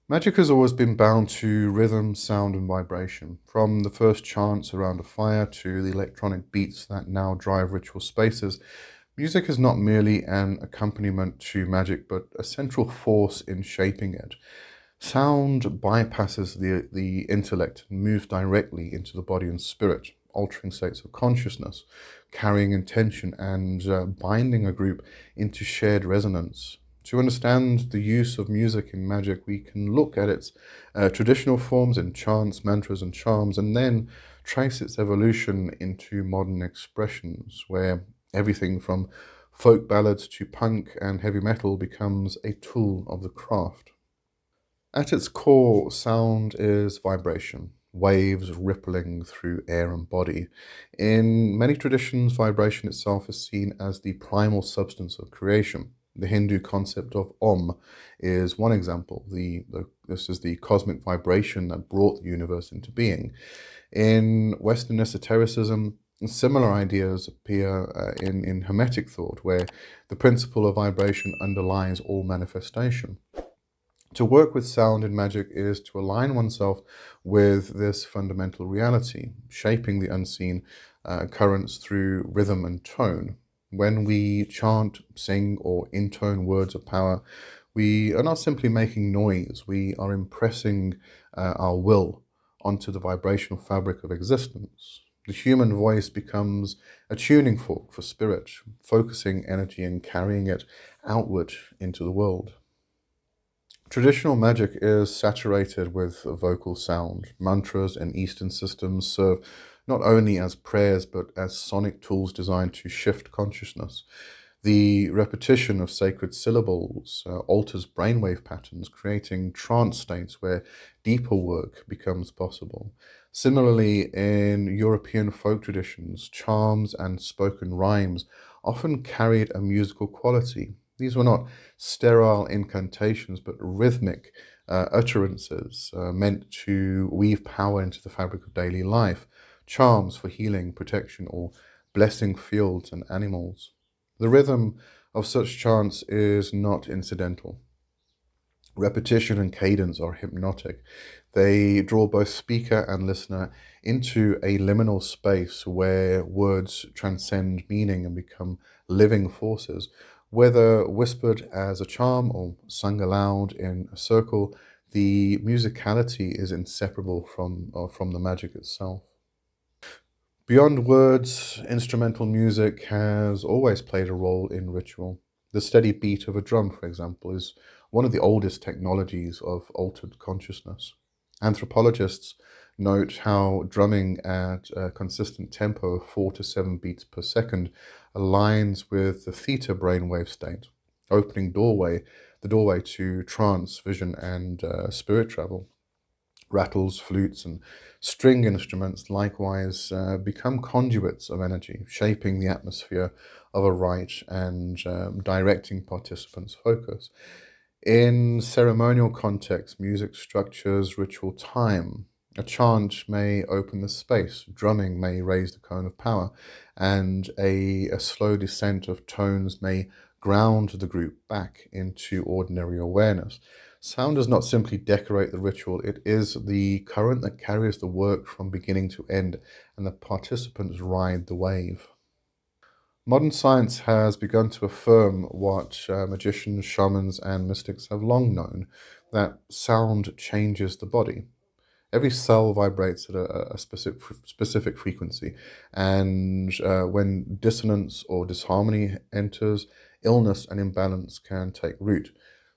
Magic has always been bound to rhythm, sound, and vibration. From the first chants around a fire to the electronic beats that now drive ritual spaces, music is not merely an accompaniment to magic, but a central force in shaping it. Sound bypasses the intellect and moves directly into the body and spirit, altering states of consciousness, carrying intention, and binding a group into shared resonance. To understand the use of music in magic, we can look at its traditional forms in chants, mantras, and charms, and then trace its evolution into modern expressions, where everything from folk ballads to punk and heavy metal becomes a tool of the craft. At its core, sound is vibration, waves rippling through air and body. In many traditions, vibration itself is seen as the primal substance of creation. The Hindu concept of Om is one example. This is the cosmic vibration that brought the universe into being. In Western esotericism, similar ideas appear in Hermetic thought, where the principle of vibration underlies all manifestation. To work with sound in magic is to align oneself with this fundamental reality, shaping the unseen currents through rhythm and tone. When we chant, sing, or intone words of power, we are not simply making noise, we are impressing our will onto the vibrational fabric of existence. The human voice becomes a tuning fork for spirit, focusing energy and carrying it outward into the world. Traditional magic is saturated with vocal sound. Mantras and Eastern systems serve not only as prayers but as sonic tools designed to shift consciousness. The repetition of sacred syllables alters brainwave patterns, creating trance states where deeper work becomes possible. Similarly, in European folk traditions, charms and spoken rhymes often carried a musical quality. These were not sterile incantations, but rhythmic utterances meant to weave power into the fabric of daily life, charms for healing, protection, or blessing fields and animals. The rhythm of such chants is not incidental. Repetition and cadence are hypnotic. They draw both speaker and listener into a liminal space where words transcend meaning and become living forces. Whether whispered as a charm or sung aloud in a circle, the musicality is inseparable from the magic itself. Beyond words, instrumental music has always played a role in ritual. The steady beat of a drum, for example, is one of the oldest technologies of altered consciousness. Anthropologists note how drumming at a consistent tempo of 4 to 7 beats per second aligns with the theta brainwave state, opening the doorway to trance, vision, and spirit travel. Rattles, flutes, and string instruments likewise become conduits of energy, shaping the atmosphere of a rite and directing participants' focus. In ceremonial context, music structures ritual time. A chant may open the space, drumming may raise the cone of power, and a slow descent of tones may ground the group back into ordinary awareness. Sound does not simply decorate the ritual, it is the current that carries the work from beginning to end, and the participants ride the wave. Modern science has begun to affirm what magicians, shamans, and mystics have long known, that sound changes the body. Every cell vibrates at a specific frequency, and when dissonance or disharmony enters, illness and imbalance can take root.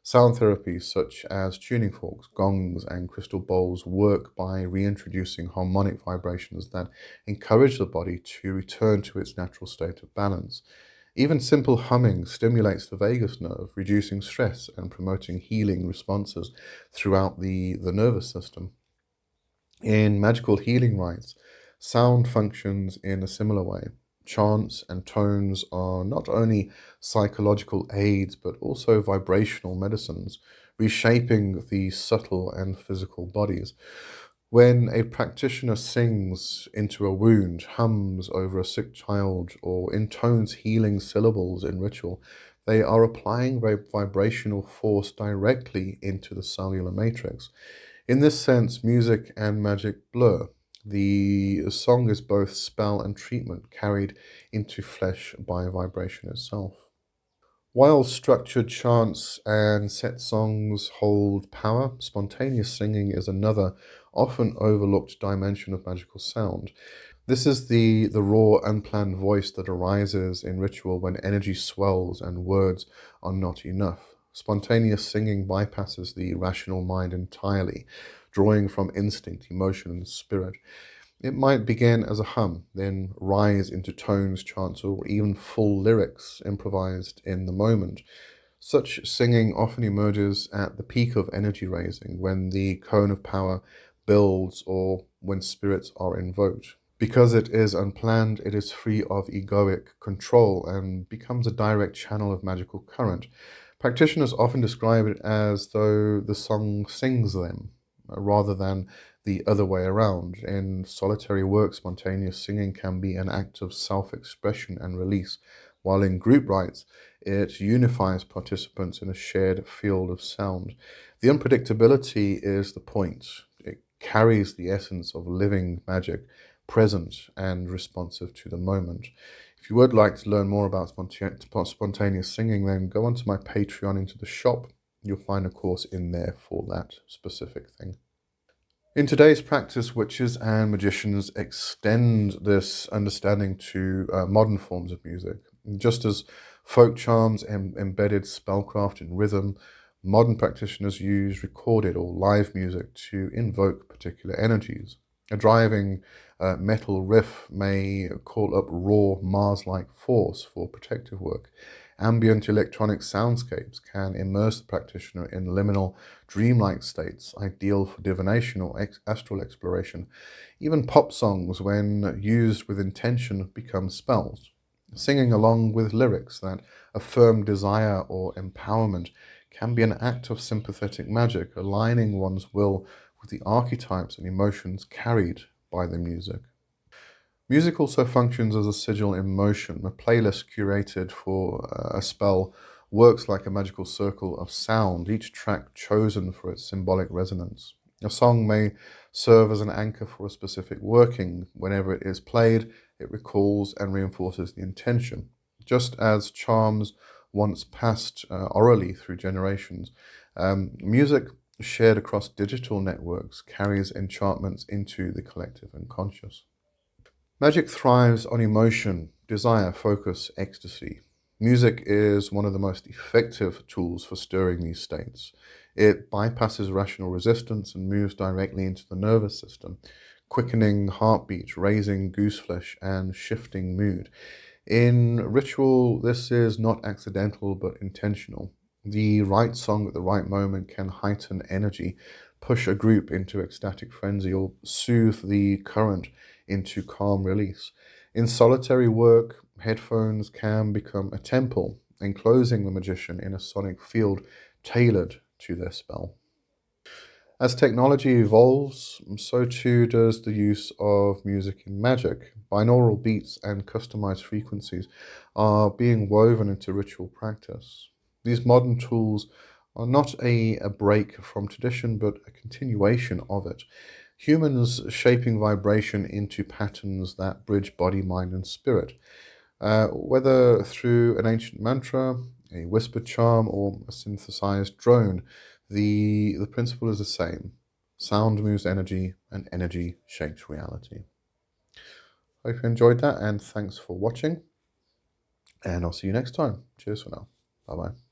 Sound therapies such as tuning forks, gongs, and crystal bowls work by reintroducing harmonic vibrations that encourage the body to return to its natural state of balance. Even simple humming stimulates the vagus nerve, reducing stress and promoting healing responses throughout the nervous system. In magical healing rites, sound functions in a similar way. Chants and tones are not only psychological aids, but also vibrational medicines, reshaping the subtle and physical bodies. When a practitioner sings into a wound, hums over a sick child, or intones healing syllables in ritual, They are applying vibrational force directly into the cellular matrix. In this sense, music and magic blur. The song is both spell and treatment carried into flesh by vibration itself. While structured chants and set songs hold power, spontaneous singing is another often overlooked dimension of magical sound. This is the raw, unplanned voice that arises in ritual when energy swells and words are not enough. Spontaneous singing bypasses the rational mind entirely, drawing from instinct, emotion, and spirit. It might begin as a hum, then rise into tones, chants, or even full lyrics improvised in the moment. Such singing often emerges at the peak of energy raising, when the cone of power builds or when spirits are invoked. Because it is unplanned, it is free of egoic control and becomes a direct channel of magical current. Practitioners often describe it as though the song sings them, rather than the other way around. In solitary work, spontaneous singing can be an act of self-expression and release, while in group rites, it unifies participants in a shared field of sound. The unpredictability is the point. It carries the essence of living magic, present and responsive to the moment. If you would like to learn more about spontaneous singing, then go onto my Patreon into the shop. You'll find a course in there for that specific thing. In today's practice, witches and magicians extend this understanding to modern forms of music. Just as folk charms embedded spellcraft in rhythm, modern practitioners use recorded or live music to invoke particular energies. A driving metal riff may call up raw Mars-like force for protective work. Ambient electronic soundscapes can immerse the practitioner in liminal, dreamlike states, ideal for divination or astral exploration. Even pop songs, when used with intention, become spells. Singing along with lyrics that affirm desire or empowerment can be an act of sympathetic magic, aligning one's will with the archetypes and emotions carried by the music. Music also functions as a sigil in motion. A playlist curated for a spell works like a magical circle of sound, each track chosen for its symbolic resonance. A song may serve as an anchor for a specific working. Whenever it is played, it recalls and reinforces the intention. Just as charms once passed orally through generations, music shared across digital networks carries enchantments into the collective unconscious. Magic thrives on emotion, desire, focus, ecstasy. Music is one of the most effective tools for stirring these states. It bypasses rational resistance and moves directly into the nervous system, quickening heartbeat, raising gooseflesh, and shifting mood. In ritual, this is not accidental but intentional. The right song at the right moment can heighten energy, push a group into ecstatic frenzy, or soothe the current into calm release. In solitary work, headphones can become a temple, enclosing the magician in a sonic field tailored to their spell. As technology evolves, so too does the use of music in magic. Binaural beats and customized frequencies are being woven into ritual practice. These modern tools are not a break from tradition, but a continuation of it. Humans shaping vibration into patterns that bridge body, mind, and spirit. Whether through an ancient mantra, a whispered charm, or a synthesized drone, the principle is the same. Sound moves energy, and energy shapes reality. Hope you enjoyed that, and thanks for watching. And I'll see you next time. Cheers for now. Bye bye.